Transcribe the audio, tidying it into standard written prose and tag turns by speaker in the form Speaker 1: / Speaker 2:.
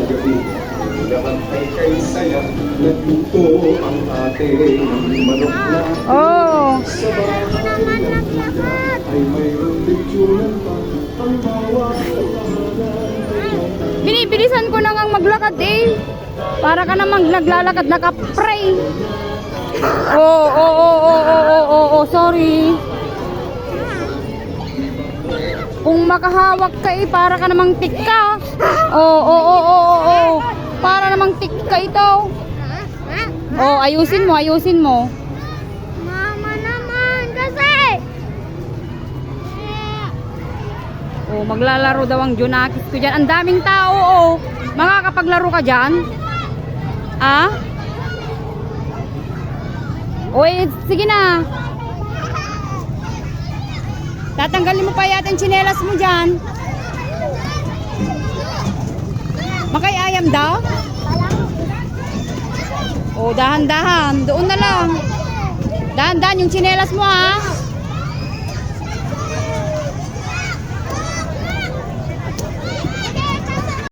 Speaker 1: gabi. Lahat ay kay saya, nagluto ang ating manok na sa bahay ng iyan ay mayroong lechon pa ang bawat tahanan.
Speaker 2: Binibilisan ko na ngang maglakad eh. Para ka namang naglalakad naka-pray. Sorry. Kung makahawak ka eh, para ka namang tikka. Para namang tikka ito. Ayusin mo.
Speaker 3: Mama naman kasi.
Speaker 2: Maglalaro daw ang Junakis ko dyan. Ang daming tao, Makakapaglaro ka dyan? Sige na. Tatanggalin mo pa yata yung tsinelas mo dyan. Makayayam daw? Dahan-dahan. Doon na lang. Dahan-dahan yung tsinelas mo, ha?